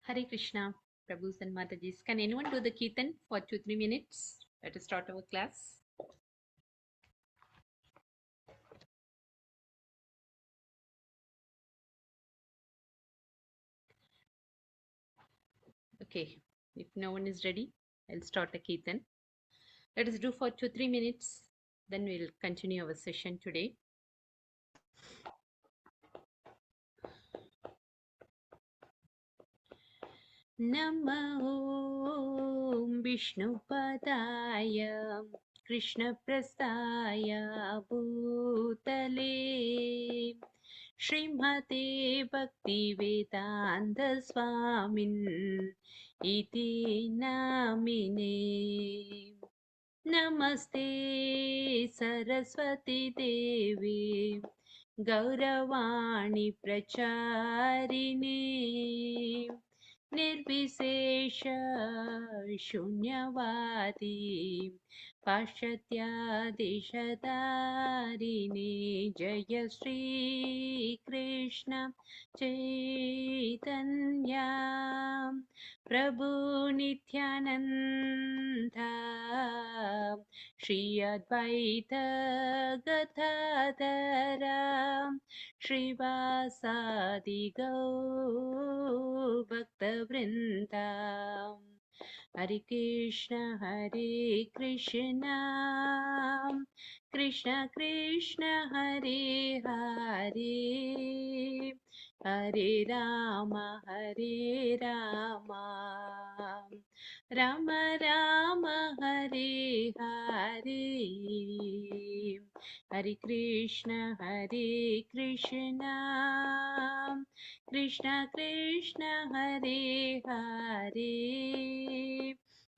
Hare Krishna, Prabhus and Matajis. Can anyone do the Kirtan for 2-3 minutes? Let us start our class. Okay, if no one is ready, I'll start the Kirtan. Let us do for 2-3 minutes, then we'll continue our session today. Namo Vishnupadaya Krishna Prastaya Bhutale Srimate Bhaktivedanta Swamin Iti Namine Namaste Saraswati Devi Gauravani Pracharine निर्विशेष शून्यवादी पाश्चात्यादिशतारिणे जय श्री कृष्ण चैतन्या प्रभु Nityanand Shri Advaita Gadadhara श्रीवासादि भक्तवृन्दा Hare Krishna Krishna Krishna Hare Hare Hare Rama Rama Rama Hare Hare Hare Krishna Krishna Krishna Hare Hare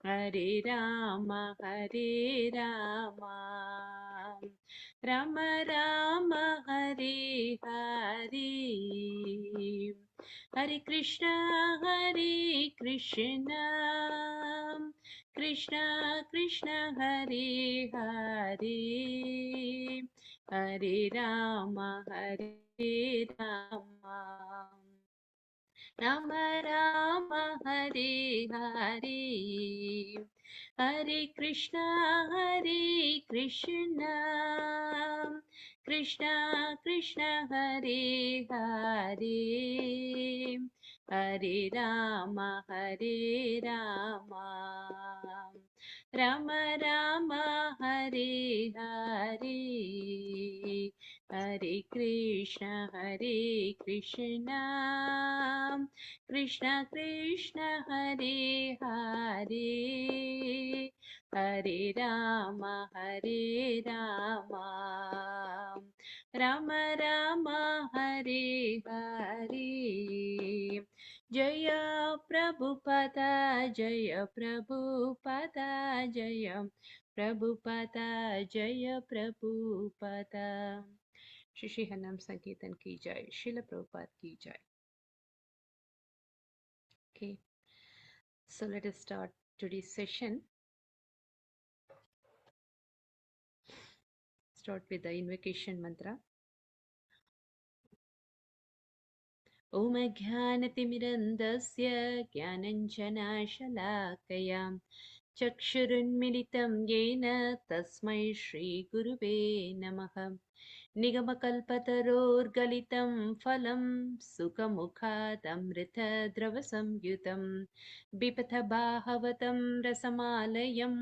Hare Rama Rama Rama Hare Hare Hare Krishna Krishna Krishna Hare Hare Hare Rama Rama Rama Hare Hare Hare Krishna Krishna Krishna Hare Hare Hare Rama Rama Rama Hare Hare Hare Krishna Krishna Krishna Hare Hare Hare Rama Rama Rama Hare Hare Jaya Prabhupada Jaya Prabhupada Jaya Prabhupada Jaya Prabhupada Shri Shri Hanam Sankirtan ki jai, Srila Prabhupada ki jai. Okay, so let us start today's session. Start with the invocation mantra. Om Jnanatimirandasya Jnananjanashalakaya Chakshurunmilitam Yena Tasmai Shri Gurave Namaha Nigamakalpatarorgalitam Phalam Sukhamukhatamritadravasamyutam Bipathabhavatam Rasamalayam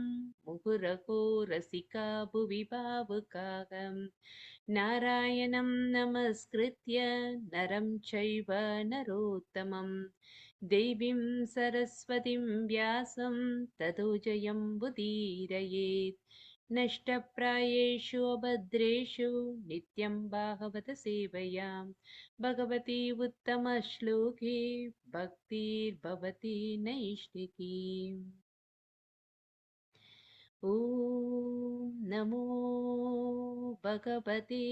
Muhuraho Rasika Bhuvi Bhavukaham Narayanam Namaskritya Naram Chaiva Narottamam Devim Saraswatim Vyasam Tato Jayam Budirayet Nashtaprayeshu Abhadreshu Nityam Bhagavata Sevayam Bhagavati Uttama Shloke Bhaktir Bhavati Naishtiki Om Namo Bhagavate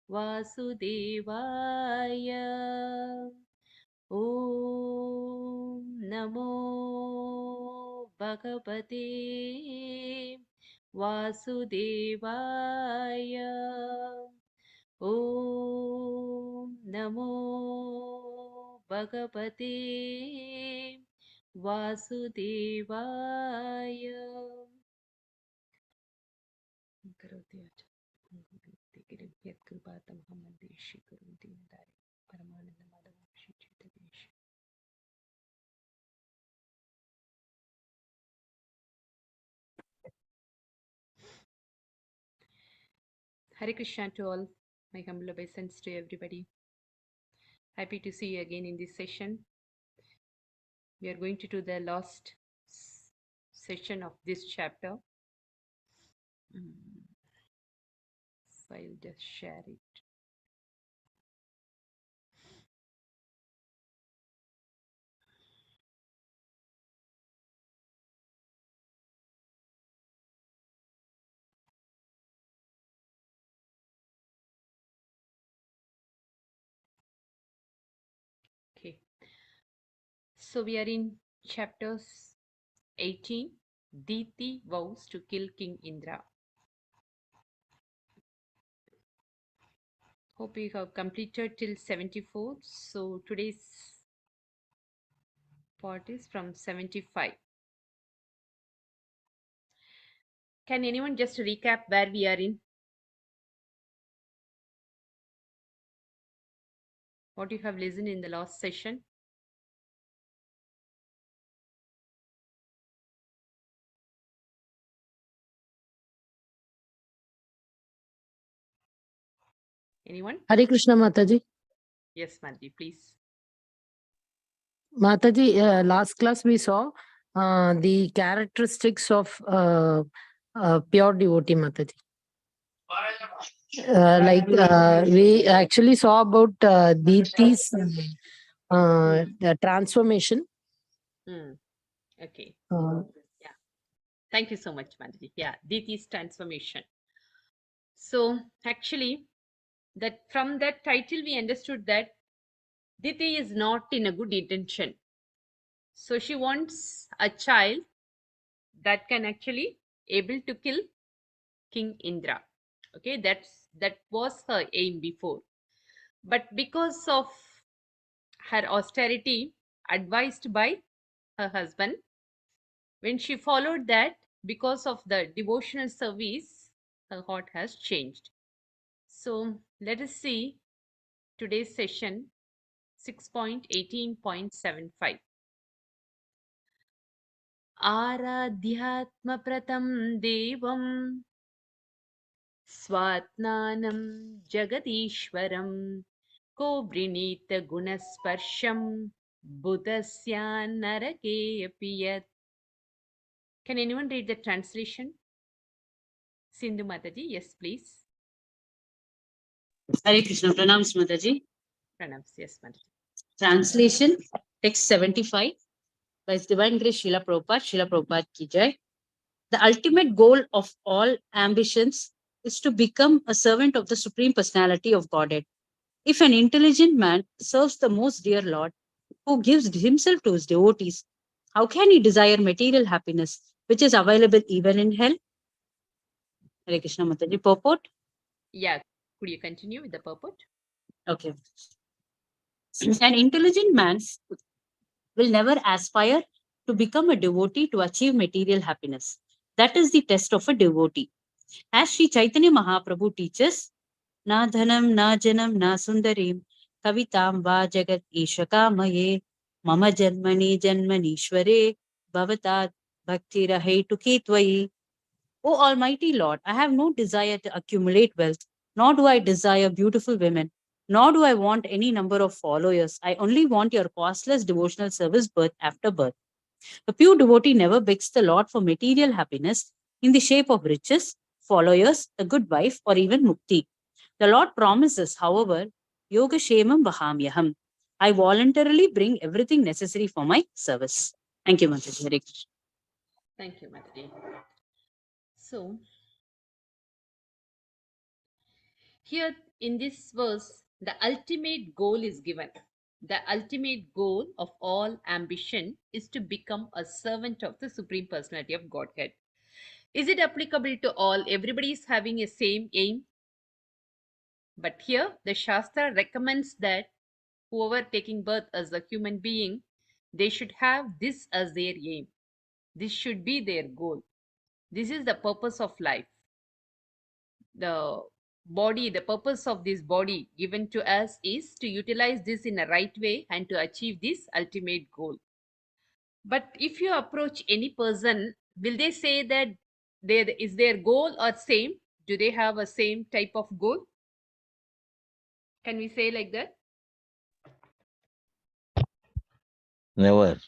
Vasudevaya Om Namo Bhagavate Vasudevaya Om Namo Bhagavate Vasudevaya. Karoti acha. Tikirim yat kripatam hamadeshi karunti nadari. Paramananda madhavam shichitadeshi. Hare Krishna to all. My humble obeisance to everybody. Happy to see you again in this session. We are going to do the last session of this chapter. So I'll just share it. Okay. So we are in chapters 18. Diti vows to kill King Indra. Hope we have completed till 74. So today's part is from 75. Can anyone just recap where we are in? What you have listened in the last session? Anyone? Hare Krishna Mataji. Yes, Madhvi, please. Mataji, last class we saw the characteristics of pure devotee Mataji. We actually saw about Diti's the transformation. Okay. Uh, Yeah. Thank you so much, Madhvi. Yeah, Diti's transformation. So actually, that from that title we understood that Diti is not in a good intention. So she wants a child that can actually able to kill King Indra. Okay, that was her aim before. But because of her austerity advised by her husband, when she followed that, because of the devotional service, her heart has changed. So let us see today's session 6.18.75. आराध्यात्मप्रतं देवं स्वात्मानं जगदीश्वरं को वृणीत गुणस्पर्शं बुधस्यान्नरके अपि यत्. Can anyone read the translation? Sindhu Mataji, yes, please. Hare Krishna, pranams Mataji. Pranams, yes, Mataji. Translation, text 75 by His Divine Grace Srila Prabhupada ki jai. The ultimate goal of all ambitions is to become a servant of the Supreme Personality of Godhead. If an intelligent man serves the most dear Lord, who gives himself to his devotees, how can he desire material happiness, which is available even in hell? Hare Krishna Mataji. Purport? Yeah, could you continue with the purport? Okay. An intelligent man will never aspire to become a devotee to achieve material happiness. That is the test of a devotee. As Sri Chaitanya Mahaprabhu teaches, na dhanam, na janam, na sundarim, kavitam va jagat ishakamaye, mama janmani janmanishware, bhavatat bhakti rahetuki tvayi. O Almighty Lord, I have no desire to accumulate wealth, nor do I desire beautiful women, nor do I want any number of followers. I only want your costless devotional service birth after birth. The pure devotee never begs the Lord for material happiness in the shape of riches, followers, a good wife, or even mukti. The Lord promises, however, Yoga Shemam Vahamyaham. I voluntarily bring everything necessary for my service. Thank you, Mataji. Hare Krishna. Thank you, Mataji. So, here in this verse, the ultimate goal is given. The ultimate goal of all ambition is to become a servant of the Supreme Personality of Godhead. Is it applicable to all? Everybody is having a same aim. But here, the Shastra recommends that whoever taking birth as a human being, they should have this as their aim. This should be their goal. This is the purpose of life. The body, the purpose of this body given to us is to utilize this in a right way and to achieve this ultimate goal. But if you approach any person, will they say that is their goal or same? Do they have a same type of goal? Can we say like that? Never.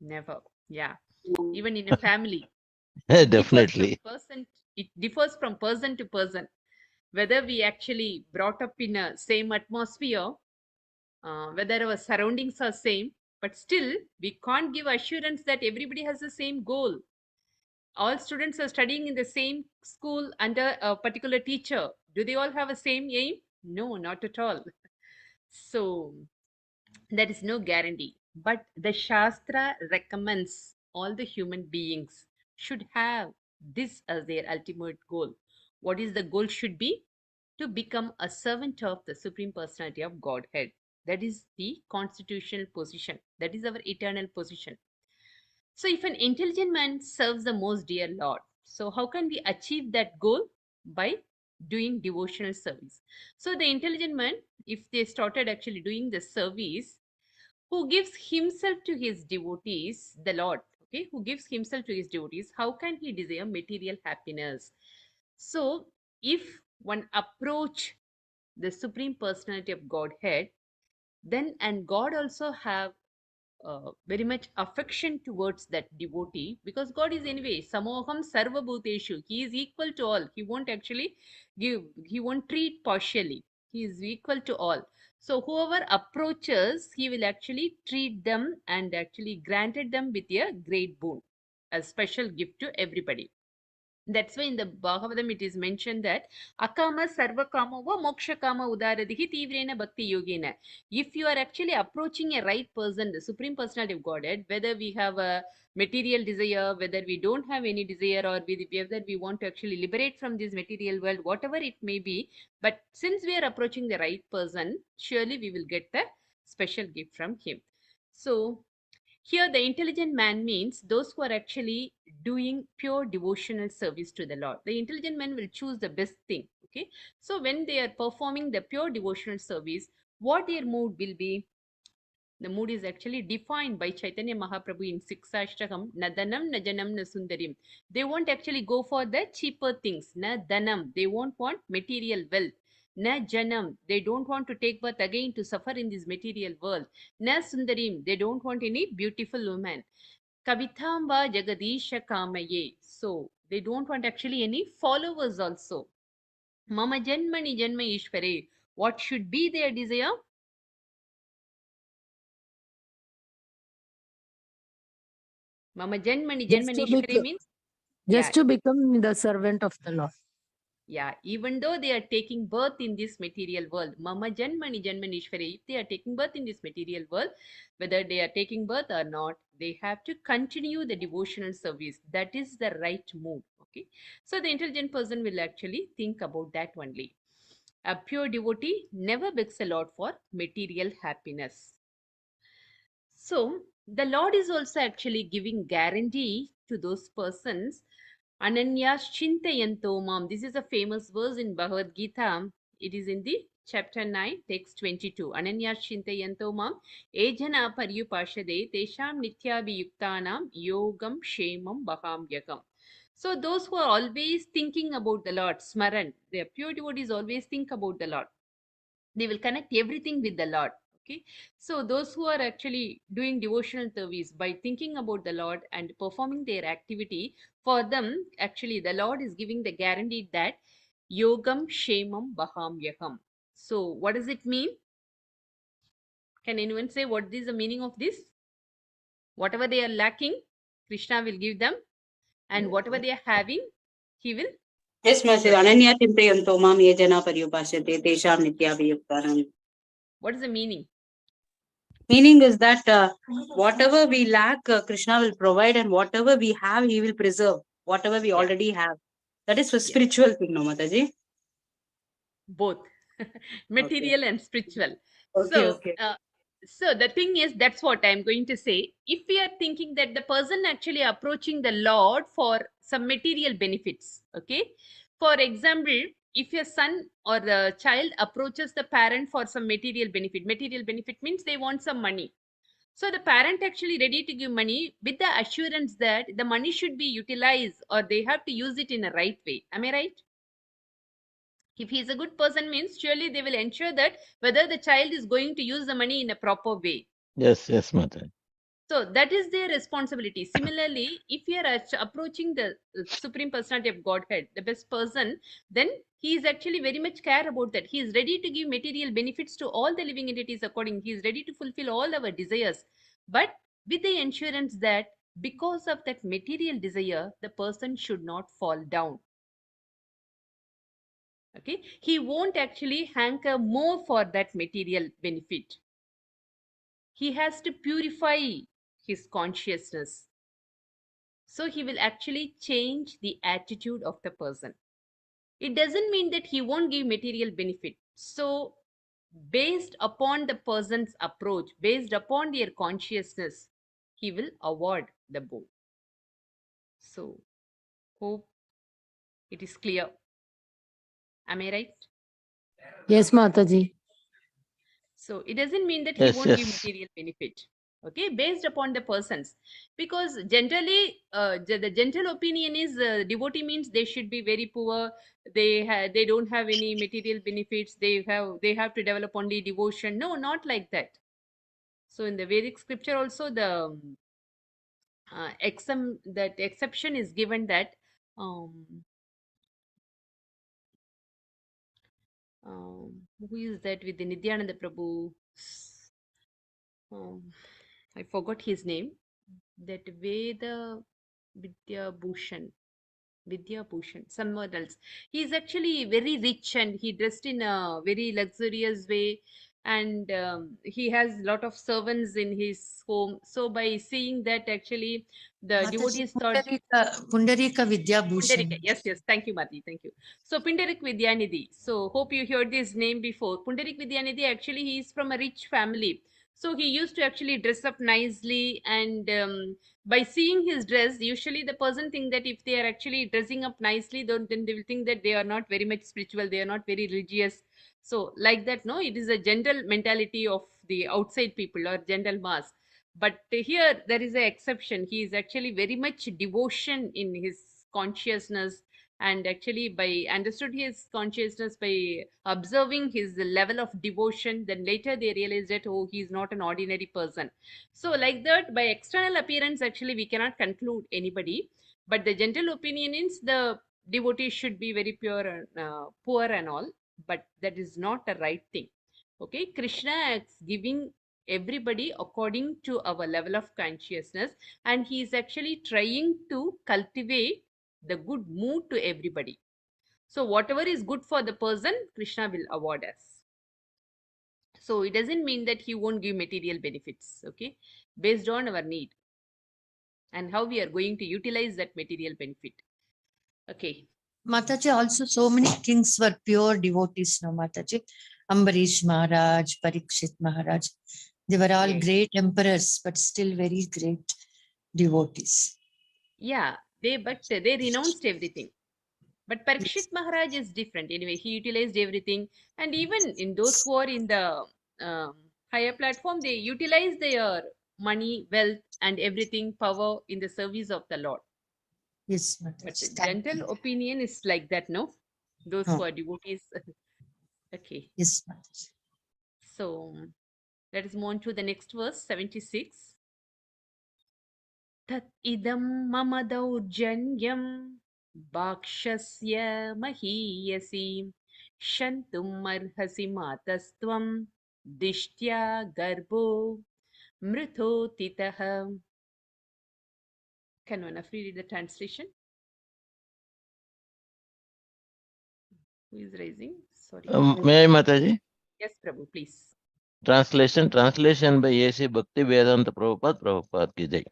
Never. Yeah. Even in a family, Definitely. it differs from person to person. Whether we actually brought up in a same atmosphere, whether our surroundings are same, but still we can't give assurance that everybody has the same goal. All students are studying in the same school under a particular teacher. Do they all have a same aim? No, not at all. So there is no guarantee. But the Shastra recommends all the human beings should have this as their ultimate goal. What is the goal should be? To become a servant of the Supreme Personality of Godhead. That is the constitutional position. That is our eternal position. So if an intelligent man serves the most dear Lord, so how can we achieve that goal? By doing devotional service. So the intelligent man, if they started actually doing the service, who gives himself to his devotees, the Lord, okay, who gives himself to his devotees, how can he desire material happiness? So if one approach the Supreme Personality of Godhead, then and God also have very much affection towards that devotee, because God is anyway samoham sarva bhuteshu. He is equal to all. He won't actually he won't treat partially. He is equal to all. So whoever approaches, he will actually treat them and actually granted them with a great boon, a special gift to everybody. That's why in the Bhagavatam it is mentioned that akama sarva kama va moksha kama udaradihi tivrena bhakti yogena. If you are actually approaching a right person, the Supreme Personality of Godhead, whether we have a material desire, whether we don't have any desire, or whether we want to actually liberate from this material world, whatever it may be, but since we are approaching the right person, surely we will get the special gift from him. So here, the intelligent man means those who are actually doing pure devotional service to the Lord. The intelligent man will choose the best thing. Okay. So, when they are performing the pure devotional service, what their mood will be? The mood is actually defined by Chaitanya Mahaprabhu in Siksashtakam, na danam, na janam, na sundarim. They won't actually go for the cheaper things. Na danam, they won't want material wealth. Na janam, they don't want to take birth again to suffer in this material world. Na sundarim, they don't want any beautiful woman. Kavithamba jagadisha kamaye. So they don't want actually any followers also. Mama janmani janma ishvare. What should be their desire? Mama janmani janmani ishvare means just to become the servant of the Lord. Yeah, even though they are taking birth in this material world, Mama Janmani Janmanishwari, if they are taking birth in this material world, whether they are taking birth or not, they have to continue the devotional service. That is the right mood. Okay. So the intelligent person will actually think about that only. A pure devotee never begs a lot for material happiness. So the Lord is also actually giving guarantee to those persons. Ananyas Chintayanto Mam. This is a famous verse in Bhagavad Gita. It is in the chapter 9, text 22. Ananyas Chintayanto Mam. Ejana Paryupashade Tesham Nityabhiyuktanam Yogam Shemam Baham Yakam. So those who are always thinking about the Lord, Smaran, their pure devotees always think about the Lord. They will connect everything with the Lord. Okay. So those who are actually doing devotional service by thinking about the Lord and performing their activity, for them, actually, the Lord is giving the guarantee that Yogam Shemam Baham Yakam. So, what does it mean? Can anyone say what is the meaning of this? Whatever they are lacking, Krishna will give them, and whatever they are having, He will. Yes, Master. Ananya Timprayanto Mam Yejana Paryupashate Tesham Nityabhiyuktanam. What is the meaning? Meaning is that whatever we lack, Krishna will provide, and whatever we have, he will preserve. Whatever we already have. That is for spiritual thing, no, Mataji? Both. material and spiritual. Okay, So, so the thing is, that's what I'm going to say. If we are thinking that the person actually approaching the Lord for some material benefits, okay? For example, if your son or the child approaches the parent for some material benefit means they want some money. So the parent actually ready to give money with the assurance that the money should be utilized or they have to use it in a right way. Am I right? If he's a good person means surely they will ensure that whether the child is going to use the money in a proper way. Yes, yes, Mataji. So that is their responsibility. Similarly, if you are approaching the Supreme Personality of Godhead, the best person, then he is actually very much care about that. He is ready to give material benefits to all the living entities according. He is ready to fulfill all our desires. But with the assurance that because of that material desire, the person should not fall down. Okay, he won't actually hanker more for that material benefit. He has to purify his consciousness, so he will actually change the attitude of the person. It doesn't mean that he won't give material benefit. So based upon the person's approach, based upon their consciousness, he will award the bow. So hope it is clear. Am I right? Yes, Mataji. So it doesn't mean that he Yes, won't give yes. material benefit, okay, based upon the persons. Because generally, the general opinion is devotee means they should be very poor. They don't have any material benefits. They have to develop only devotion. No, not like that. So in the Vedic scripture also that exception is given that um, who is that with the Nityananda Prabhu? Um, I forgot his name. That Veda Vidya Bhushan, someone else. He's actually very rich and he dressed in a very luxurious way, and he has lot of servants in his home. So by seeing that, actually, the Mataji, devotees thought. Pundarika Vidya Bhushan. Pundarika, yes, yes. Thank you, Mati. Thank you. So Pundarik Vidyanidhi. So hope you heard this name before. Pundarik Vidyanidhi, actually, he is from a rich family. So he used to actually dress up nicely, and by seeing his dress, usually the person think that if they are actually dressing up nicely, then they will think that they are not very much spiritual, they are not very religious. So like that, no, it is a general mentality of the outside people or general mass. But here there is an exception. He is actually very much devotion in his consciousness, and actually by understood his consciousness by observing his level of devotion, then later they realized that, oh, he is not an ordinary person. So like that, by external appearance, actually we cannot conclude anybody, but the general opinion is the devotee should be very pure and poor and all, but that is not a right thing. Okay, Krishna is giving everybody according to our level of consciousness, and he is actually trying to cultivate the good mood to everybody. So whatever is good for the person, Krishna will award us. So it doesn't mean that he won't give material benefits, okay, based on our need and how we are going to utilize that material benefit. Okay. Mataji, also so many kings were pure devotees, no Mataji. Ambarish Maharaj, Parikshit Maharaj. They were all Yes. great emperors, but still very great devotees. Yeah, they renounced everything. But Parikshit Maharaj is different. Anyway, he utilized everything. And even in those who are in the higher platform, they utilize their money, wealth, and everything, power in the service of the Lord. Yes, But Mataji. the Thank general you. opinion is like that, no? Those who Oh, are devotees. Okay. yes, Mataji. So let us move on to the next verse, 76. Tat idam mama daurjanyam Bakshasya mahiyasi Shantum arhasi matastvam Dishtya garbo mrithotitaha. Can one of you read the translation? Who is raising? Sorry. May I, Mataji? Yes, Prabhu, please. Translation by A.C. Bhakti Vedanta Prabhupada ki jai.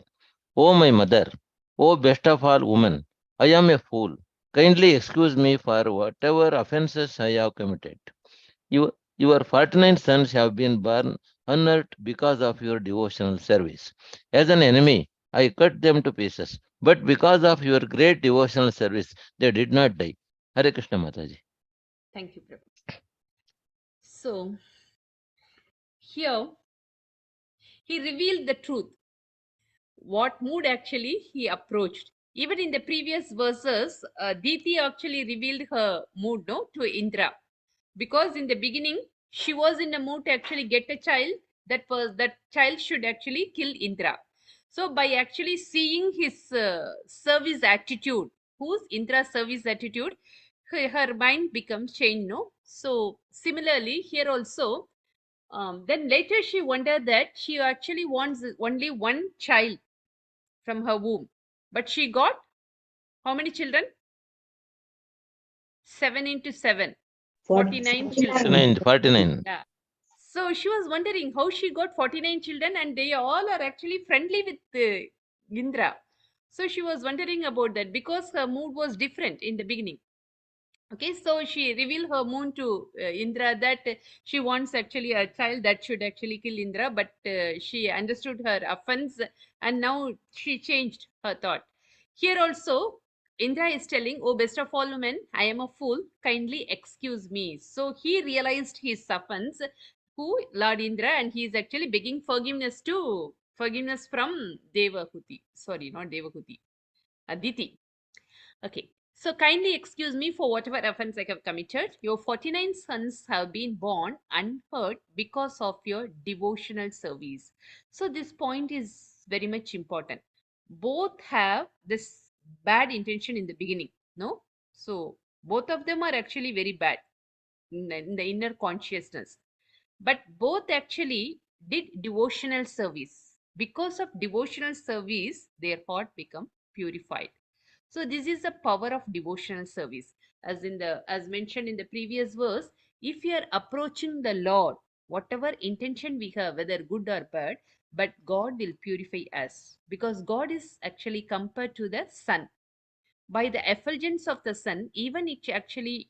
Oh, my mother, oh, best of all women, I am a fool. Kindly excuse me for whatever offenses I have committed. Your 49 sons have been born unhurt because of your devotional service. As an enemy, I cut them to pieces. But because of your great devotional service, they did not die. Hare Krishna Mataji. Thank you, Prabhu. So here he revealed the truth. What mood actually he approached. Even in the previous verses, Diti actually revealed her mood, no, to Indra, because in the beginning she was in a mood to actually get a child. That child should actually kill Indra. So by actually seeing his service attitude, whose Indra's service attitude, her mind becomes changed. No, so similarly here also. Then later she wondered that she actually wants only one child from her womb. But she got how many children? 7 into 7, 49 children. 49. 49. Yeah. So she was wondering how she got 49 children and they all are actually friendly with Indra. So she was wondering about that because her mood was different in the beginning. Okay, so she revealed her mood to Indra that she wants actually a child that should actually kill Indra, but she understood her offense and now she changed her thought. Here also, Indra is telling, "Oh, best of all women, I am a fool. Kindly excuse me." So he realized his offense, who Lord Indra, and he is actually begging forgiveness from Devahuti. Sorry, not Devahuti, Aditi. Okay. So kindly excuse me for whatever offense I have committed. Your 49 sons have been born unhurt because of your devotional service. So this point is very much important. Both have this bad intention in the beginning. No? So both of them are actually very bad in the inner consciousness. But both actually did devotional service. Because of devotional service, their heart become purified. So this is the power of devotional service. As mentioned in the previous verse, if we are approaching the Lord, whatever intention we have, whether good or bad, but God will purify us because God is actually compared to the sun. By the effulgence of the sun, even it actually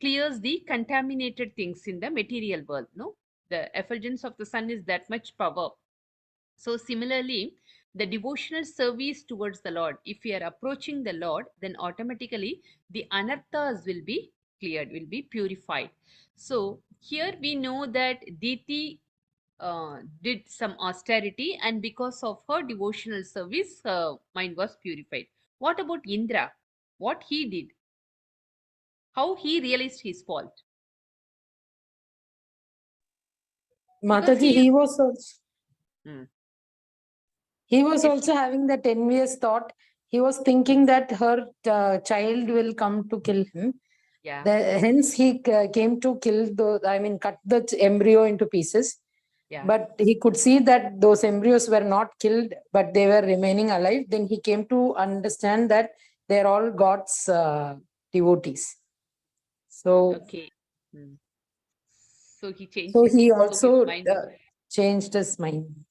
clears the contaminated things in the material world. No, the effulgence of the sun is that much power. So, similarly, the devotional service towards the Lord, if we are approaching the Lord, then automatically the anarthas will be cleared, will be purified. So, here we know that Diti did some austerity, and because of her devotional service, her mind was purified. What about Indra? What he did? How he realized his fault? Because Mataji, he is. he was Yes. also having that envious thought. He was thinking that her child will come to kill him. Yeah. Hence, he came to kill cut the embryo into pieces. Yeah. But he could see that those embryos were not killed, but they were remaining alive. Then he came to understand that they're all God's devotees. So, Okay. Hmm. So he changed so his. he So his also mind. changed his mind.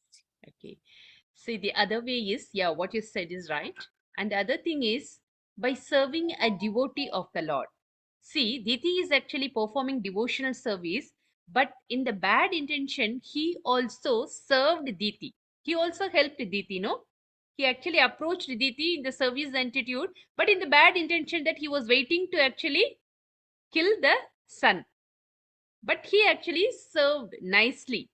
Okay. See, the other way is, yeah, what you said is right. And the other thing is by serving a devotee of the Lord. See, Diti is actually performing devotional service, but in the bad intention, he also served Diti. He also helped Diti, no? He actually approached Diti in the service attitude, but in the bad intention that he was waiting to actually kill the son. But he actually served nicely.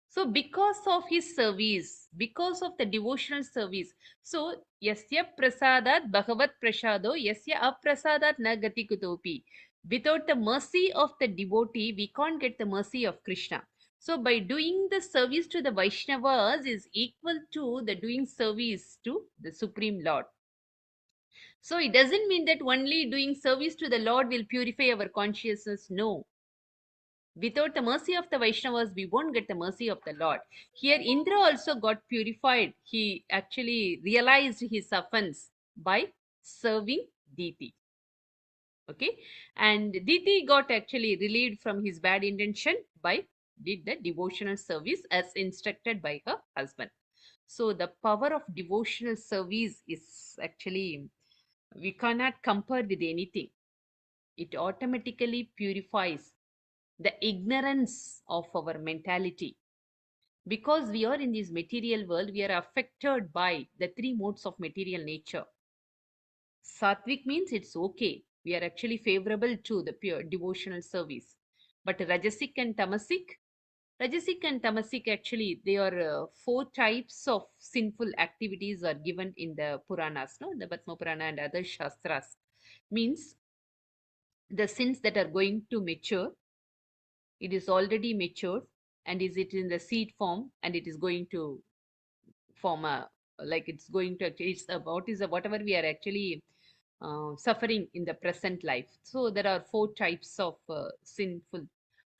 So because of his service, because of the devotional service, so yasya prasadat bhagavat prasado yasya aprasadat na gati kutopi. Without the mercy of the devotee, we can't get the mercy of Krishna. So by doing the service to the Vaishnavas is equal to the doing service to the Supreme Lord. So it doesn't mean that only doing service to the Lord will purify our consciousness. No. Without the mercy of the Vaishnavas, we won't get the mercy of the Lord. Here, Indra also got purified. He actually realized his offense by serving Diti. Okay, and Diti got actually relieved from his bad intention by did the devotional service as instructed by her husband. So the power of devotional service is actually we cannot compare with anything. it automatically purifies the ignorance of our mentality. Because we are in this material world, we are affected by the three modes of material nature. Sattvic means it's okay. We are actually favorable to the pure devotional service. But Rajasic and Tamasic actually, they are four types of sinful activities are given in the Puranas, no? The Bhatma Purana and other Shastras. Means the sins that are going to mature, it is already matured and is it in the seed form and it is going to form a, like it's going to, it's about is whatever we are actually suffering in the present life. So there are four types of sinful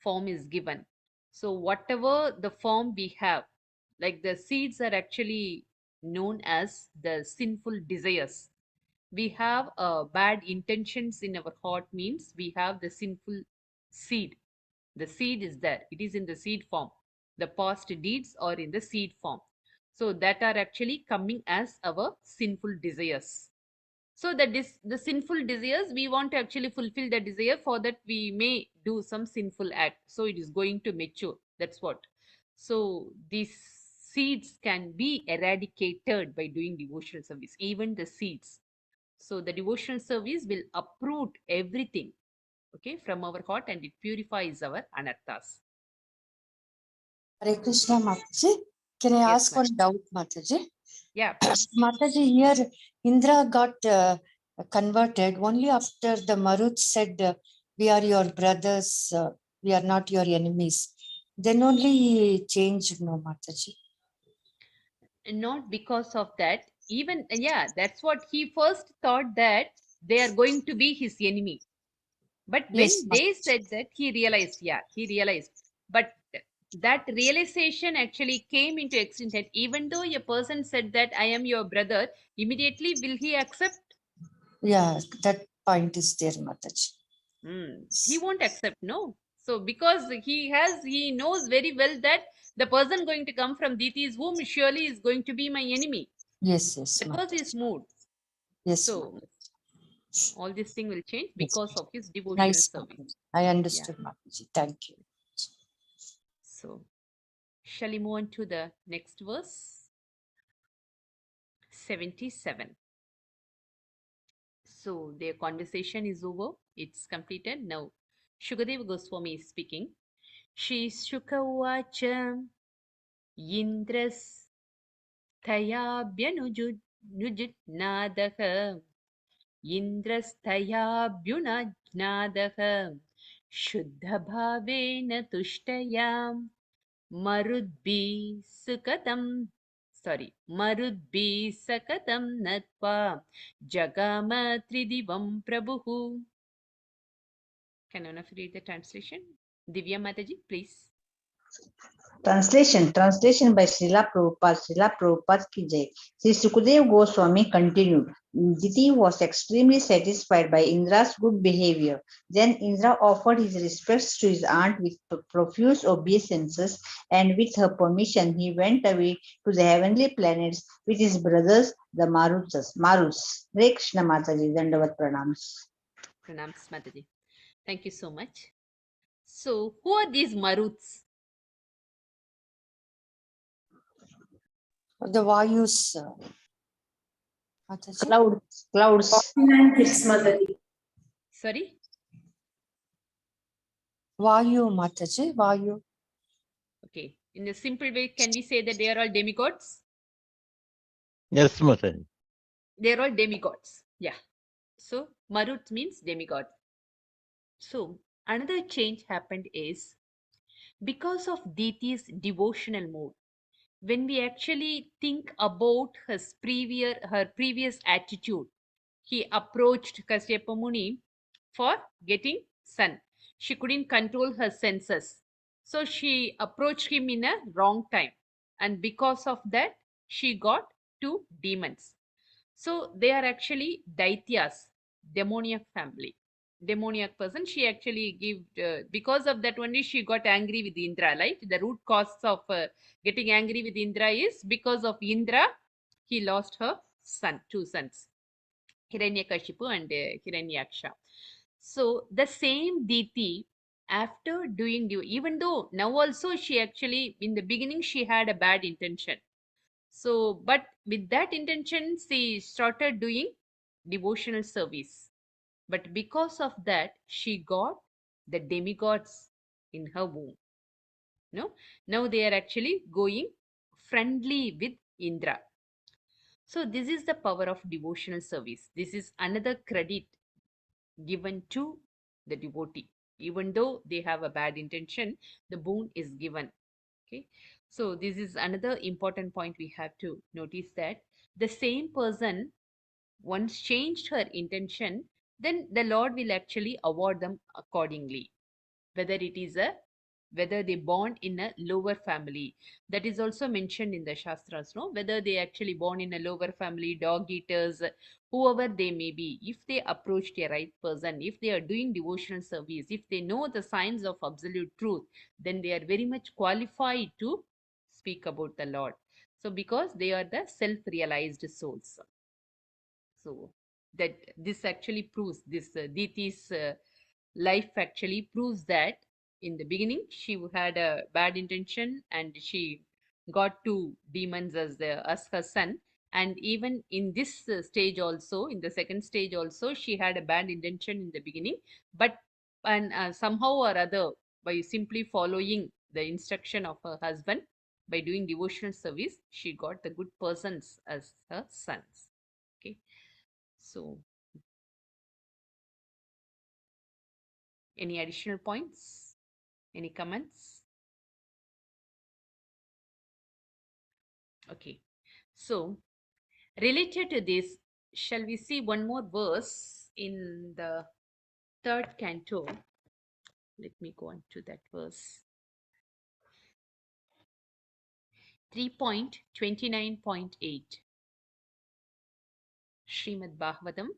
form is given. So whatever the form we have, like the seeds are actually known as the sinful desires. We have bad intentions in our heart, means we have the sinful seed. The seed is there, it is in the seed form. The past deeds are in the seed form, so that are actually coming as our sinful desires. So that is the sinful desires, we want to actually fulfill the desire, for that we may do some sinful act, so it is going to mature. That's what. So these seeds can be eradicated by doing devotional service, even the seeds. So the devotional service will uproot everything, okay, from our heart, and it purifies our anarthas. Hare Krishna, Mataji. Can I Yes, ask ma'am. one doubt, Mataji? Yeah, please. Mataji, here Indra got converted only after the Marut said, we are your brothers, we are not your enemies. Then only he changed, no, Mataji. Not because of that. Even, yeah, that's what he first thought, that they are going to be his enemy. But Yes, when they Mataji. said that, he realized, yeah, he realized. But that realization actually came into extent that even though a person said that I am your brother, immediately will he accept? Yeah, that point is there, Mataji. He won't accept, no. So because he knows very well that the person going to come from Diti's womb surely is going to be my enemy. Yes, yes, That was his Mataji. mood. Yes, So Mataji. all this thing will change Yes, because of his devotional nice, service. Mataji. I Yeah. understood, Mataji. Thank you. So shall we move on to the next verse? 77. So their conversation is over. It's completed. Now Shukadeva Goswami is speaking. Shri Shuka Uvacha Indras Tayabhyanujutnadah Indrastayabhyunajnadah Shuddhabhavena Tushtayam Marudbhi Sukatam Marudbhi Sakatam Natva Jagama Tridivam Prabhu. Can one of you read the translation? Divya Mataji, please. Translation by Srila Prabhupada ki jai. Sri Sukadeva Goswami continued. Diti was extremely satisfied by Indra's good behavior. Then Indra offered his respects to his aunt with profuse obeisances, and with her permission, he went away to the heavenly planets with his brothers, the Maruts. Hare Krishna Mataji, Dandavat Pranams. Pranams Mataji. Thank you so much. So, who are these Maruts? The Vayus, Mataji. Clouds. Sorry? Vayu, Mataji. Vayu. Okay. In a simple way, can we say that they are all demigods? Yes, Mataji. They are all demigods. Yeah. So, Marut means demigod. So, another change happened is because of Diti's devotional mood. When we actually think about her previous attitude, he approached Kasyapa Muni for getting son. She couldn't control her senses. So she approached him in a wrong time. And because of that, she got two demons. So they are actually Daityas, demoniac family. Demoniac person. She actually because of that only she got angry with Indra, right? The root cause of getting angry with Indra is because of Indra, he lost her son, two sons. Hiranyakashipu and Hiranyaksha. So the same Diti, after doing, even though now also she actually, in the beginning, she had a bad intention. So, but with that intention, she started doing devotional service. But because of that, she got the demigods in her womb. No, now they are actually going friendly with Indra. So this is the power of devotional service. This is another credit given to the devotee. Even though they have a bad intention, the boon is given. Okay. So this is another important point we have to notice, that the same person once changed her intention, then the Lord will actually award them accordingly. Whether it is a, whether they born in a lower family, that is also mentioned in the Shastras, no, whether they actually born in a lower family, dog eaters, whoever they may be, if they approach the right person, if they are doing devotional service, if they know the signs of absolute truth, then they are very much qualified to speak about the Lord. So because they are the self-realized souls. So that this actually proves, this Diti's life actually proves that in the beginning she had a bad intention and she got two demons as her son. And even in this stage also, in the second stage also, she had a bad intention in the beginning, but and somehow or other, by simply following the instruction of her husband, by doing devotional service, she got the good persons as her sons. Okay. So, any additional points? Any comments? Okay. So, related to this, shall we see one more verse in the third canto? Let me go on to that verse. 3.29.8. Srimad Bhagavatam,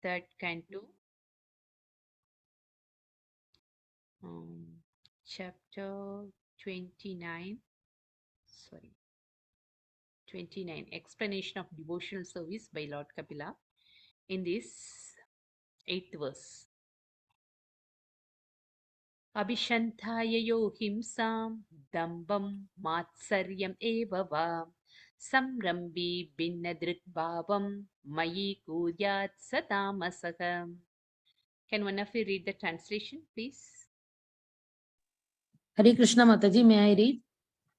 third canto, chapter 29. Sorry. 29, explanation of devotional service by Lord Kapila, in this 8th verse. Abhishanthaya himsam dambam matsaryam eva va samrambi binnadrit bhavam mayi kuryat satamasakam. Can one of you read the translation, please? Hare Krishna Mataji, may I read?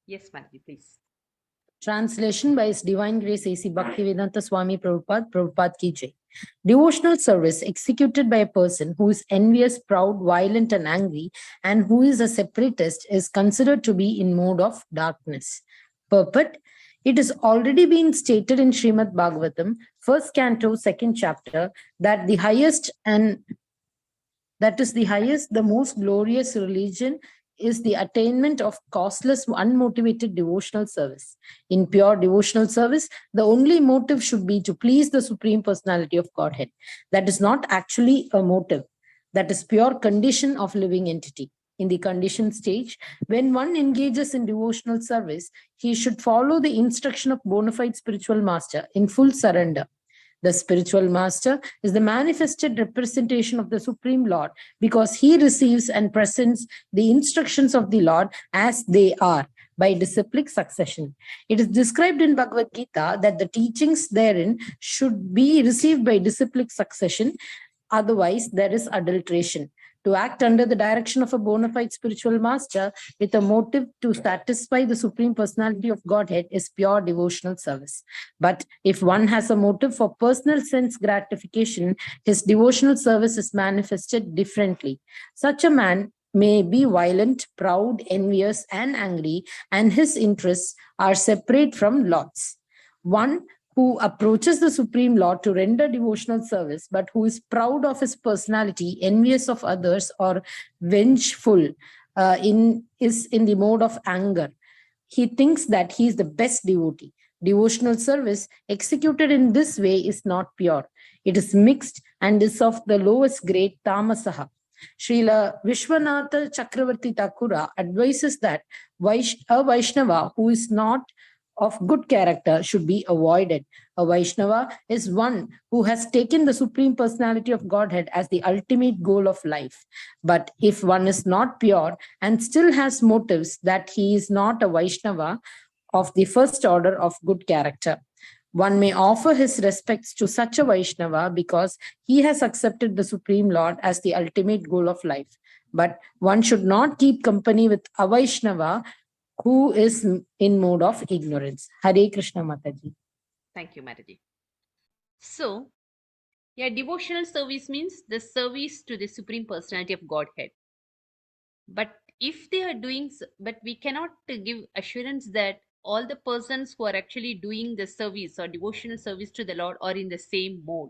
Yes, Mataji, please. Translation by His Divine Grace A.C. Bhaktivedanta Swami Prabhupada, Prabhupada Ki Jai. Devotional service executed by a person who is envious, proud, violent, and angry, and who is a separatist, is considered to be in mode of darkness. Purport: it has already been stated in Srimad Bhagavatam, first canto, second chapter, that the highest and the most glorious religion is the attainment of costless, unmotivated devotional service. In pure devotional service, the only motive should be to please the Supreme Personality of Godhead. That is not actually a motive. That is pure condition of living entity. In the conditioned stage, when one engages in devotional service, he should follow the instruction of bona fide spiritual master in full surrender. The spiritual master is the manifested representation of the Supreme Lord because he receives and presents the instructions of the Lord as they are by disciplic succession. It is described in Bhagavad Gita that the teachings therein should be received by disciplic succession, otherwise there is adulteration. To act under the direction of a bona fide spiritual master with a motive to satisfy the Supreme Personality of Godhead is pure devotional service. But if one has a motive for personal sense gratification, his devotional service is manifested differently. Such a man may be violent, proud, envious, and angry, and his interests are separate from Lord's. One who approaches the Supreme Lord to render devotional service, but who is proud of his personality, envious of others, or vengeful, is in the mode of anger. He thinks that he is the best devotee. Devotional service executed in this way is not pure. It is mixed and is of the lowest grade, tamasaha. Srila Vishwanatha Chakravarti Thakura advises that a Vaishnava who is not of good character should be avoided. A Vaishnava is one who has taken the Supreme Personality of Godhead as the ultimate goal of life. But if one is not pure and still has motives, that he is not a Vaishnava of the first order of good character. One may offer his respects to such a Vaishnava because he has accepted the Supreme Lord as the ultimate goal of life. But one should not keep company with a Vaishnava who is in mode of ignorance. Hare Krishna Mataji. Thank you, Mataji. So, yeah, devotional service means the service to the Supreme Personality of Godhead. But if they are doing, but we cannot give assurance that all the persons who are actually doing the service or devotional service to the Lord are in the same mode.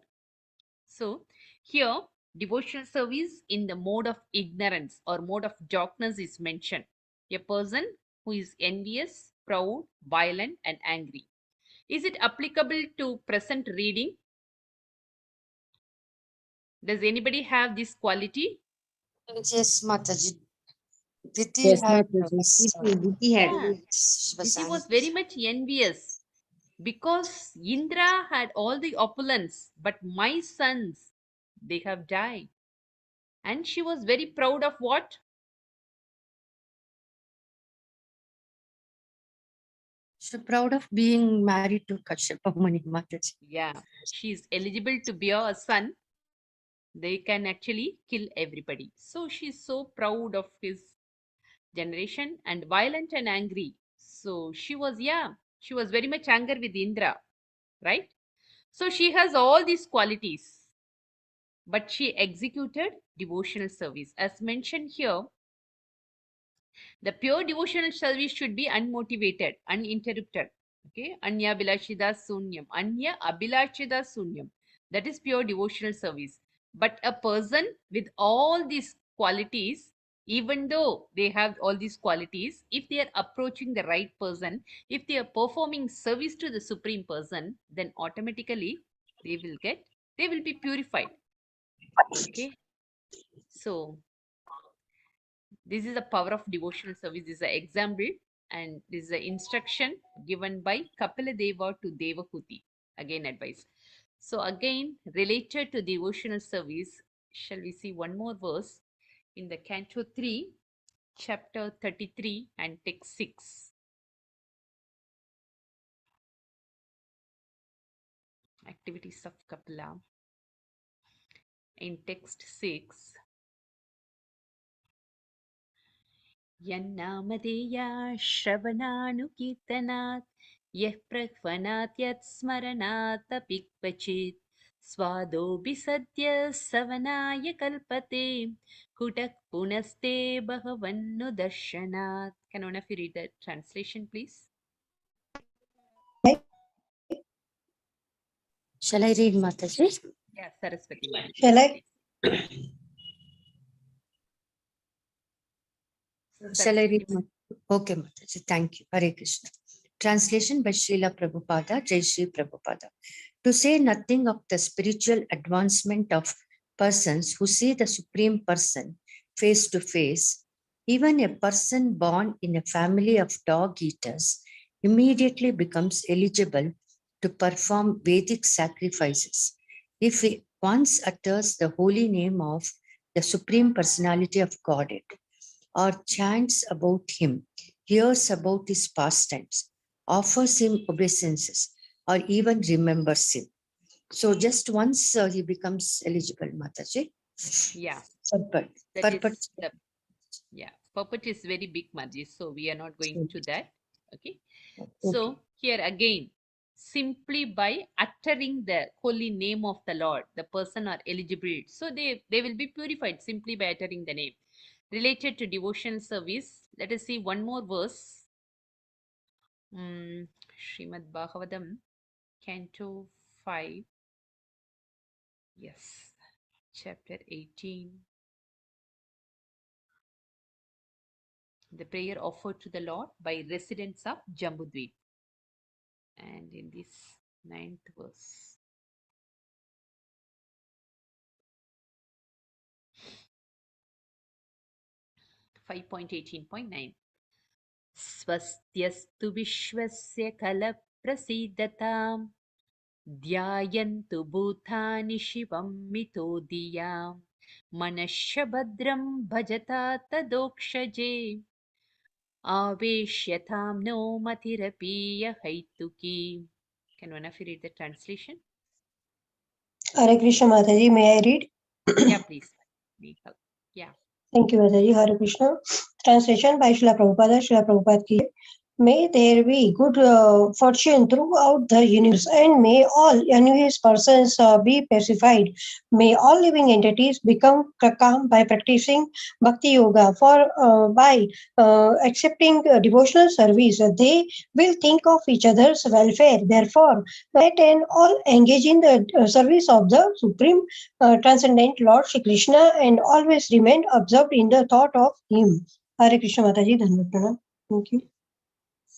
So, here, devotional service in the mode of ignorance or mode of darkness is mentioned. A person who is envious, proud, violent, and angry. Is it applicable to present reading? Does anybody have this quality? Yes, Mataji. Diti Yes, had Mataji. Diti had. Yeah, she was Diti was angry. very much envious because Indra had all the opulence, but my sons, they have died. And she was very proud of what? So proud of being married to Kashyapa Muni Mataji. Yeah, she is eligible to bear a son. They can actually kill everybody. So she's so proud of his generation and violent and angry. So she was, yeah, she was very much angry with Indra, right? So she has all these qualities, but she executed devotional service. As mentioned here, the pure devotional service should be unmotivated, uninterrupted. Okay, Anya Bilashida Sunyam. Anya Abilashida Sunyam. That is pure devotional service. But a person with all these qualities, even though they have all these qualities, if they are approaching the right person, if they are performing service to the Supreme Person, then automatically they will be purified. Okay, so this is the power of devotional service. This is an example, and this is an instruction given by Kapila Deva to Devahuti. Again, advice. So, again, related to devotional service, shall we see one more verse in the Canto 3, chapter 33, and text 6. Activities of Kapila. In text 6, यन्नामधेया श्रवणानुकीर्तनात् यः प्रह्वनात् यत्स्मरणादपि क्वचित् स्वादोऽपि सद्य सवनाय कल्पते कुटः पुनस्ते बहवन्नु दर्शनात्. Can one of you read the translation, please? Shall I read Mataji? Yeah, Saraswati Mataji. Shall I? Shall I read? Okay, Mataji. Thank you. Hare Krishna. Translation by Srila Prabhupada, Jai Shri Prabhupada. To say nothing of the spiritual advancement of persons who see the Supreme Person face to face, even a person born in a family of dog eaters immediately becomes eligible to perform Vedic sacrifices if he once utters the holy name of the Supreme Personality of Godhead, or chants about him, hears about his pastimes, offers him obeisances, or even remembers him. So just once he becomes eligible, Mataji. Yeah, Purport. that is Purport. the, yeah, purport is very big, Mataji, so we are not going to that. Okay. So here again, simply by uttering the holy name of the Lord, the person are eligible. So they will be purified simply by uttering the name. Related to devotional service, let us see one more verse. Srimad Bhagavatam, Canto 5. Yes, chapter 18. The prayer offered to the Lord by residents of Jambudvip. And in this 9th verse. 5.18.9. Swastyastu vishwasya kala prasidataam. Dhyayantu bhutani shivam mitodiyam. Manashabhadram bhajata tadokshaje. Aveshyatam no matirapiya haituki. Can one of you read the translation? Hare Krishna Mataji, may I read? Yeah, please. Need help. Yeah. Thank you, Mataji. Hare Krishna. Translation by Srila Prabhupada. Srila Prabhupada ki jai. May there be good fortune throughout the universe, and may all envious persons be pacified. May all living entities become calm by practicing bhakti yoga. For by accepting devotional service, they will think of each other's welfare. Therefore, let and all engage in the service of the Supreme Transcendent Lord Shri Krishna and always remain absorbed in the thought of Him. Hare Krishna Mataji, Dhanavad Pranam. Thank you.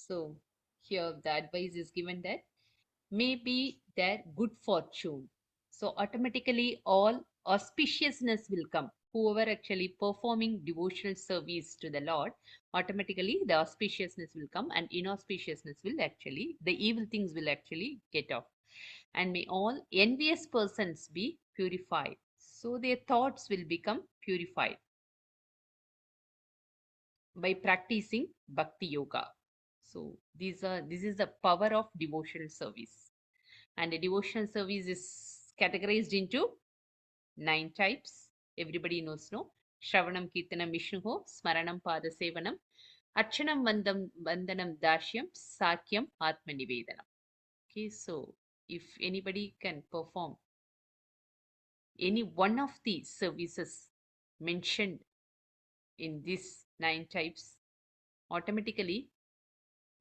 So here the advice is given that may be their good fortune. So automatically all auspiciousness will come. Whoever actually performing devotional service to the Lord, automatically the auspiciousness will come and inauspiciousness will actually, the evil things will actually get off. And may all envious persons be purified. So their thoughts will become purified by practicing bhakti yoga. So this is the power of devotional service. And the devotional service is categorized into 9 types. Everybody knows, no? Shravanam Kirtanam Vishnuho, Smaranam Pada Sevanam, Archanam Vandanam Dashyam, Sakyam Atma Nivedanam. Okay, so if anybody can perform any one of the services mentioned in these 9 types, automatically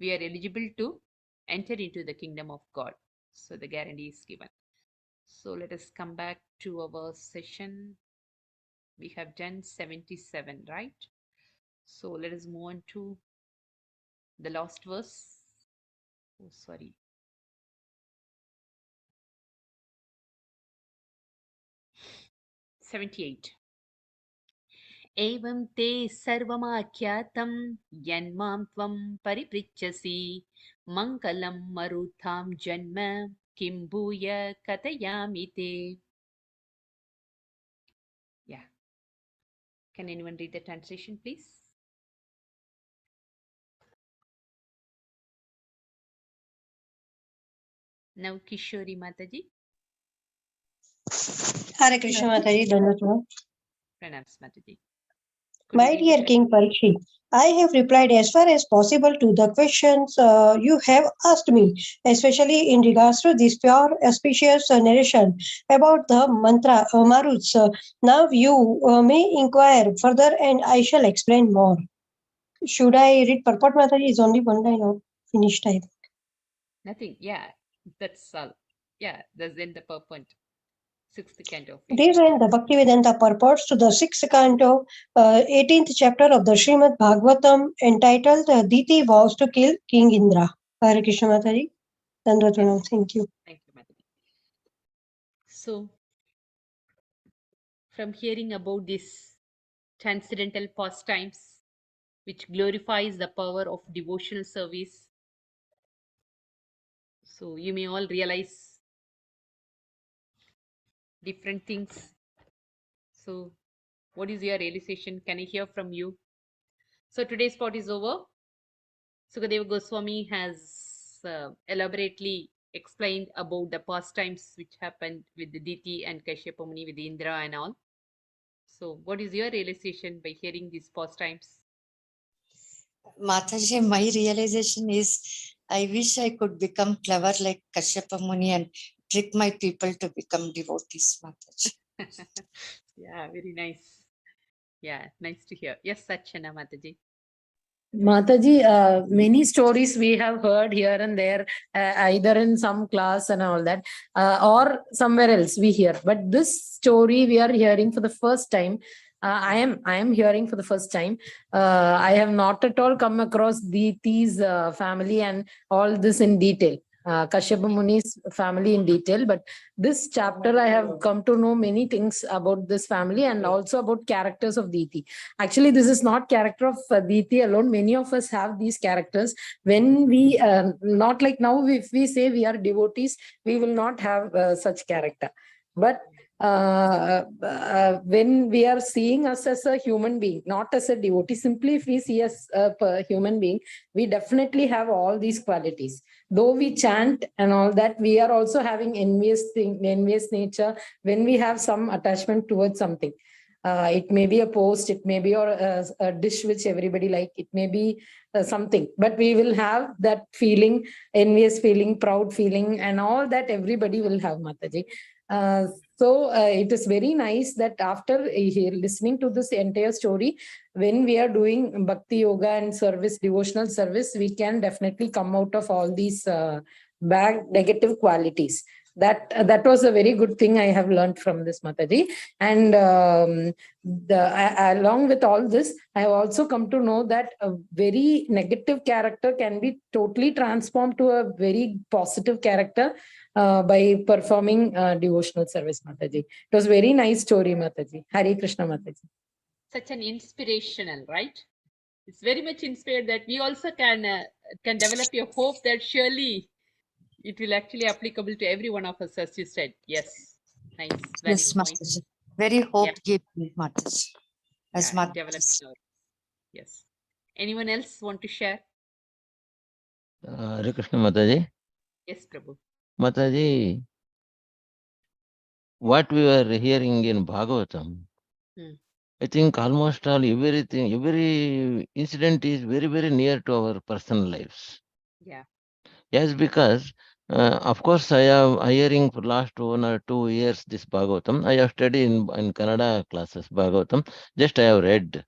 we are eligible to enter into the kingdom of God. So the guarantee is given. So let us come back to our session. We have done 77, right? So let us move on to the last verse. Oh, sorry. "78. Evam te sarvamakhyatam yanmam tvam paripritchasi mangalam marutham janma kim bhuya katayami te." Yeah. Can anyone read the translation, please? Now Kishori Mataji. Hare Krishna Mataji, Dhanavad Pranam. Pranams Mataji. Could you My read the dear King Parikshit, I have replied as far as possible to the questions you have asked me, especially in regards to this pure auspicious narration about the mantra Maruts. Now you may inquire further and I shall explain more. Should I read purport, Mataji? Is only one line or finished, I think. Nothing. Yeah, that's all. Yeah, that's in the purport. 6th canto. These are the Bhaktivedanta purports to the 6th canto, 18th chapter of the Srimad Bhagavatam, entitled Diti Vows to Kill King Indra. Hare Krishna Mataji. Dhanavad Pranam. Thank you. Thank you, Madam. So, from hearing about this transcendental pastimes, which glorifies the power of devotional service, so you may all realize different things. So, what is your realization? Can I hear from you? So, today's part is over. Sukadeva Goswami has elaborately explained about the pastimes which happened with the Diti and Kashyapa Muni with Indra and all. So, what is your realization by hearing these pastimes? Mataji, my realization is I wish I could become clever like Kashyapa Muni and trick my people to become devotees, Mataji. Yeah, very nice. Yeah, nice to hear. Yes, Sachana Mataji. Mataji, many stories we have heard here and there, either in some class and all that, or somewhere else we hear. But this story we are hearing for the first time. I am hearing for the first time. I have not at all come across Diti's family and all this in detail. Kashyapa Muni's family in detail, but this chapter I have come to know many things about this family and also about characters of Diti. Actually, this is not character of Diti alone. Many of us have these characters. When we, not like now, if we say we are devotees, we will not have such character. But when we are seeing us as a human being, not as a devotee, simply if we see us a human being, we definitely have all these qualities. Though we chant and all that, we are also having envious nature when we have some attachment towards something. It may be a post, it may be a dish which everybody like, it may be something, but we will have that feeling, envious feeling, proud feeling, and all that everybody will have, Mataji. So it is very nice that after listening to this entire story, when we are doing bhakti yoga and service, devotional service, we can definitely come out of all these bad negative qualities. That was a very good thing I have learned from this, Mataji. And along with all this, I have also come to know that a very negative character can be totally transformed to a very positive character by performing devotional service, Mataji. It was very nice story, Mataji. Hare Krishna, Mataji. Such an inspirational, right? It's very much inspired that we also can develop a hope that surely it will actually applicable to every one of us, as you said. Yes, nice. Valid Yes, point. Mataji. Very hope giving, Mataji. As Yeah, Mataji. developing our, yes. Anyone else want to share? Hare Krishna Mataji. Yes, Prabhu. Mataji, what we were hearing in Bhagavatam, I think almost all everything, every incident is very, very near to our personal lives. Yeah. Yes, because of course I am hearing for last 1 or 2 years this Bhagavatam. I have studied in Kannada classes Bhagavatam. Just I have read.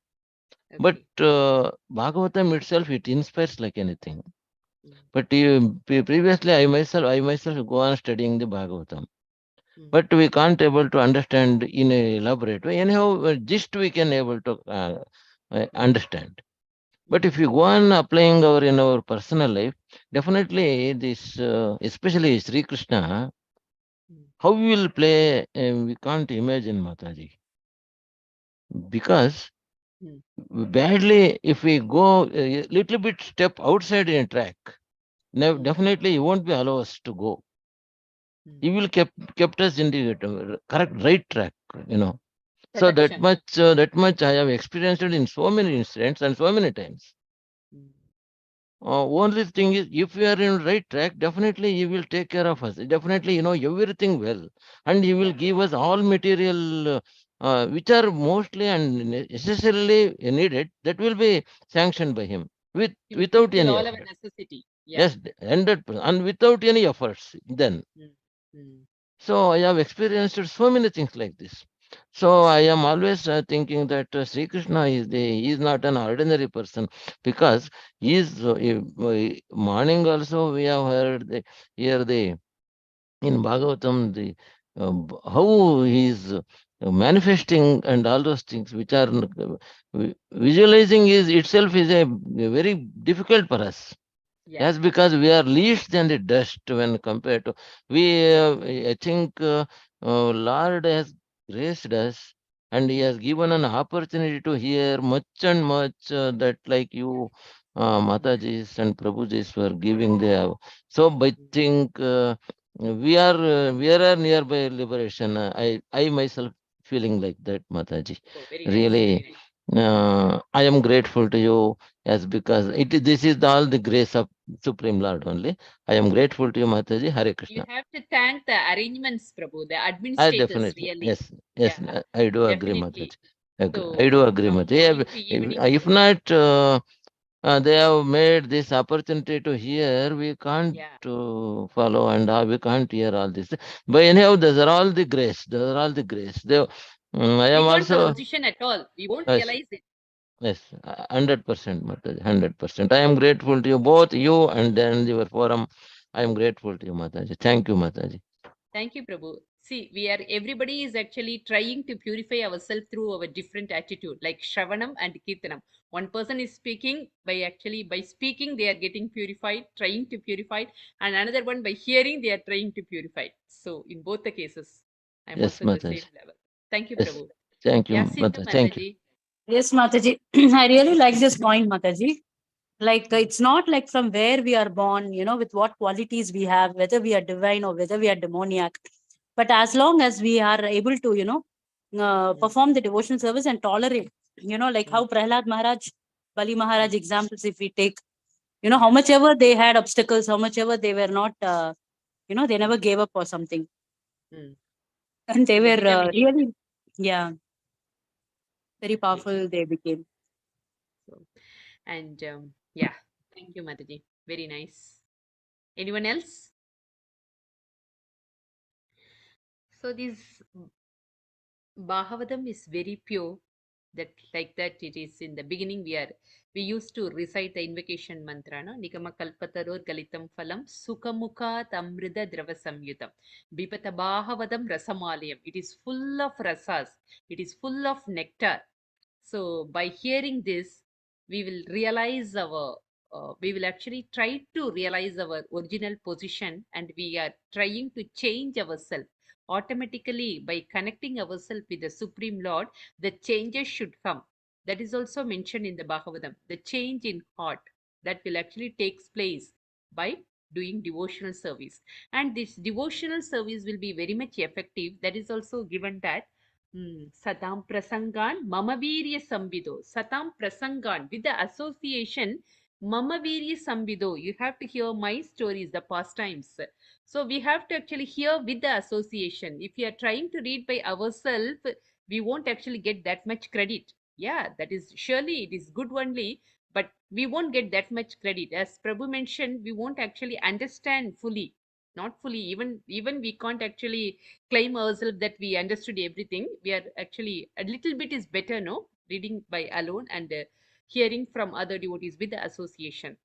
Okay. But Bhagavatam itself, it inspires like anything. But previously I myself go on studying the Bhagavatam. But we can't able to understand in a elaborate way. Anyhow, just we can able to understand. But if you go on applying in our personal life, definitely this, especially Sri Krishna, how we will play, we can't imagine, Mataji. Because badly, if we go a little bit step outside in track, definitely he won't be allow us to go. He will kept us in the correct right track, So that much I have experienced it in so many incidents and so many times. Only thing is, if we are in right track, definitely he will take care of us. Definitely, everything well, and he will give us all material which are mostly and necessarily needed. That will be sanctioned by him without any all our effort. necessity. Yes, 100%, and without any efforts. Then, so I have experienced so many things like this. So I am always thinking that Sri Krishna he is not an ordinary person, because he is morning also we have heard here in Bhagavatam how he is manifesting and all those things which are visualizing is itself is a very difficult for us. Yes, because we are least than the dust when compared to we. I think Lord has graced us, and He has given an opportunity to hear much and much that like you, Matajis and Prabhujis were giving there. So I think we are nearby liberation. I myself feeling like that, Mataji. Really, I am grateful to you. Yes, because this is all the grace of Supreme Lord only. I am grateful to you, Mataji. Hare You Krishna. have to thank the arrangements, Prabhu, the I administrators, definitely, really. yes, Yeah, I do agree, definitely. Mataji. So, I do agree, from Mataji. morning to evening. If not, they have made this opportunity to hear, we can't follow, and we can't hear all this. But anyhow, those are all the grace. Those are all the grace. I We am weren't the also. position at all. We won't Yes. realize it. Yes, 100%, Mataji, 100%. I am grateful to you, both you and then your forum. I am grateful to you, Mataji. Thank you, Mataji. Thank you, Prabhu. See, everybody is actually trying to purify ourselves through our different attitude, like Shravanam and Kirtanam. One person is speaking by speaking, they are getting purified, trying to purify, and another one by hearing, they are trying to purify. So in both the cases, I'm Yes, also in the same Mataji. level. Thank you, Yes. Prabhu. Thank you, Yeah, Sindhu Mataji. Thank you. Mataji. Yes, Mataji. I really like this point, Mataji. Like it's not like from where we are born, with what qualities we have, whether we are divine or whether we are demoniac. But as long as we are able to, perform the devotional service and tolerate, like how Prahlad Maharaj, Bali Maharaj examples, if we take, how much ever they had obstacles, how much ever they were not, they never gave up or something. Mm. And they So were became really, very powerful they became. So, and yeah, thank you, Mataji. Very nice. Anyone else? So this Bhagavatam is very pure. That like that it is in the beginning. We used to recite the invocation mantra, no? Nikama kalpataror galitam phalam sukamukha tamrida drava samyutam bipata Bhagavatam rasamalayam. It is full of rasas. It is full of nectar. So by hearing this, we will realize we will actually try to realize our original position, and we are trying to change ourselves. Automatically, by connecting ourselves with the Supreme Lord, the changes should come. That is also mentioned in the Bhagavatam. The change in heart that will actually takes place by doing devotional service. And this devotional service will be very much effective. That is also given that Satam Prasangan Mamavirya Sambido. Satam Prasangan with the association Mamavirya Sambido. You have to hear my stories, the pastimes. So we have to actually hear with the association. If we are trying to read by ourselves, we won't actually get that much credit. Yeah, that is surely it is good only, but we won't get that much credit. As Prabhu mentioned, we won't actually understand fully. Not fully, even we can't actually claim ourselves that we understood everything. We are actually a little bit is better, no? Reading by alone and hearing from other devotees with the association.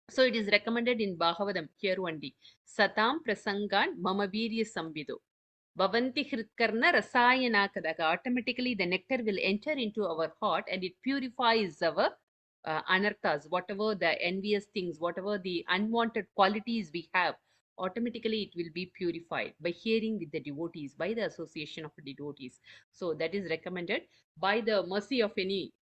So it is recommended in Bhagavatam here only. Satam prasangan mama virya sambido. Bhavanti hritkarna rasayana kadaka. Automatically the nectar will enter into our heart and it purifies our anarthas, whatever the envious things, whatever the unwanted qualities we have, automatically it will be purified by hearing with the devotees, by the association of devotees. So that is recommended by the mercy of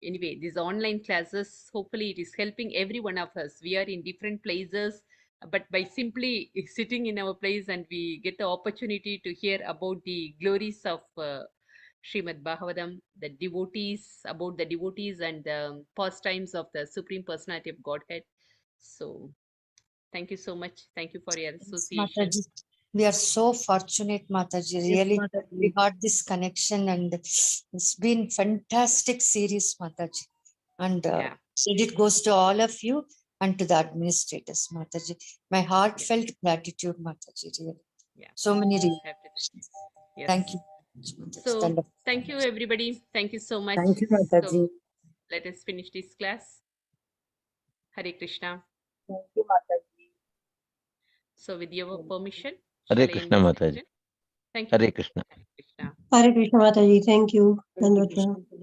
anyway, these online classes, hopefully it is helping every one of us. We are in different places, but by simply sitting in our place and we get the opportunity to hear about the glories of Srimad Bhagavatam, about the devotees and the pastimes of the Supreme Personality of Godhead. So thank you so much. Thank you for your Yes, association. Mataji. We are so fortunate, Mataji. Really, we got this connection, and it's been fantastic series, Mataji. And Yeah, credit goes to all of you and to the administrators, Mataji. My yeah, heartfelt gratitude, Mataji. Really. yeah. So many Have to reactions. Yes. Thank you, Mataji. So thank you, everybody. Thank you so much. Thank you, So Mataji. let us finish this class. Hare Krishna. Thank you, Mataji. So with your permission, Hare shall I Krishna, end this Mataji. session? Thank you. Hare Krishna. Hare Krishna. Hare Krishna Mataji. Thank you. Hare Dandavata. Krishna.